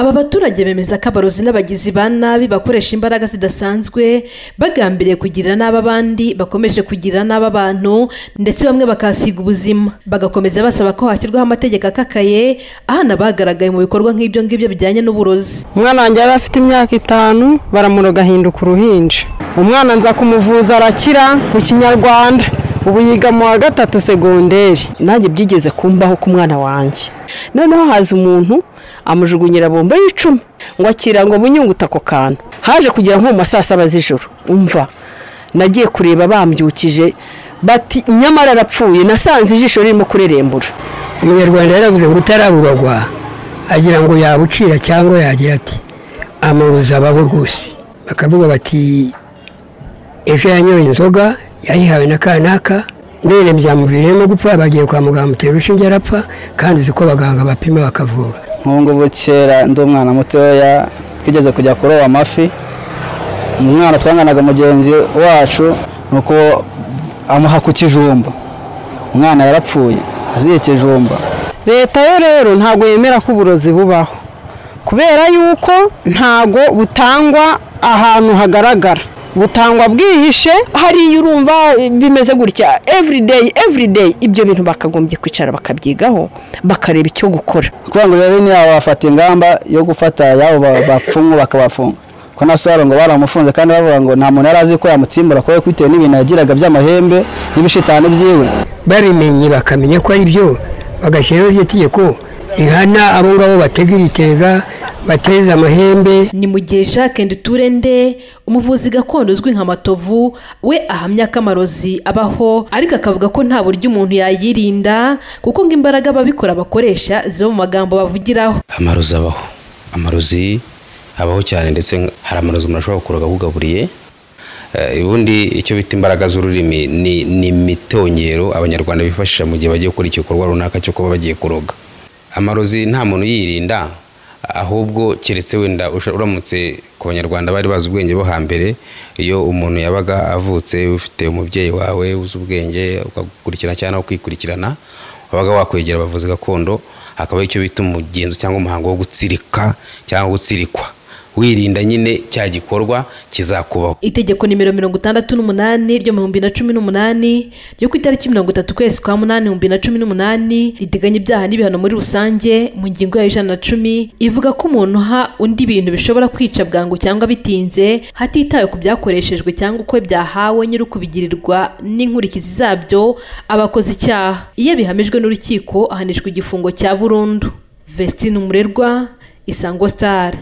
Aba baturage bemeza ko abarozi n'abagizi ba nabi bakoresha imbaraga zidasanzwe bagambiriye kugirira nabi abandi, bakomeje kugirira nabi abantu ndetse bamwe bakasiga ubuzima. Bagakomeza basaba ko hashyirwaho amategeko akakaye ahana bagaragaye mu bikorwa nk'ibyo ngibyo bijyanye n'uburozi. Umwana wanjye yari afite imyaka 5 baramuroga ahinduka uruhinja. Umwana nza kumuvuza arakira mu Kinyarwanda. Ubu yiga mu wa 3 segonderi. Nanjye byigeze kumbaho ku mwana wanjye. Noneho haza umuntu amujugunyira bombo y'icumi ngo akira ngo bunyunguta ko kantu. Haje kugira nko mu masasa bazijoro. Umva nagiye kureba bambyukije bati nyamara arapfuye, nasanze ijisho ririmo kurerembura. Umunyarwanda yaravuze ngo utaraburagwa agira ngo yabucira cyangwa yagira ati amarozi abaho rwose. Bakavuga bati ejo yanyoye inzoga yayihawe na kanaka none byamuviremo gupfa, bagiye kwa muganga mutera urushinge arapfa, kandi uko abaganga bapima bakavura. Nkungu bukera ndi umwana mutoya twigeze kujya kuroba amafi. Umwana twanganaga mugenzi wacu nuko amuha ku kijumba, umwana yarapfuye aziye kijumba. Leta yo rero ntago yemera ko uburozi bubaho kubera yuko ntago butangwa ahantu hagaragara, butangwa bwihishe. Hari urumva bimeze gutya every day ibyo bintu bakagombye kwicara bakabyigaho bakareba icyo gukora. Kubango rero ni abafata ingamba yo gufata yabo bapfungu bakabafunga. Ko nasoro ngo baramufunze kandi bavuga ngo nta muntu yarazi ko yamutsimbura ko kwitewe n'ibintu yagiraga by'amahembe n'ibishitane byiwe. Barimenye bakamenya ko ari byo bagashyiraho iryo tegeko ihana abo ngabo bategera itega bateza amahembe. Ni mu gihe Jacques Nduturende umuvuzi gakondo uzwi nka Matovu we ahamya ko amarozi abaho, ariko akavuga ko nta buryo umuntu yayirinda kuko ngo imbaraga babikora bakoresha zo mu magambo bavugiraho. Amarozi abaho cyane, ndetse hari amarozi umuntu ashobora kuroga kugaburiye. Ubundi icyo bita imbaraga z'ururimi ni imitongero abanyarwanda bifashisha mu gihe bagiye gukora igikorwa runaka cyo kuba bagiye kuroga. Amarozi nta muntu yirinda, ahubwo keretse wenda uramutse ku banyarwanda bari bazi ubwenge bo hambere, iyo umuntu yabaga avutse ufite umubyeyi wawe uzi ubwenge ukagukurikirana cyangwa ukikurikirana, wabaga wakwegera abavuzi gakondo akaba icyo bita umugenzo cyangwa umuhango wo gutsirika cyangwa gutsirikwa, wirinda nyine cya gikorwa kizakubaho. Itegeko nimero 68 ryo mu 2018 ryo ku itariki 30 kwezi kwa 8 2018 riteganya ibyaha n'ibihano muri rusange mu ngingo ya 110 ivuga ko umuntu ha undi bintu bishobora kwica bwangu cyangwa bitinze hatitaye ku byakoreshejwe cyangwa uko byahawe nyiri kubigirirwa n'inkurikizi zabyo abakoze icyaha. Iyo bihamijwe n'urukiko ahanishwa igifungo cya burundu. Vestine Umurerwa, Isango Star.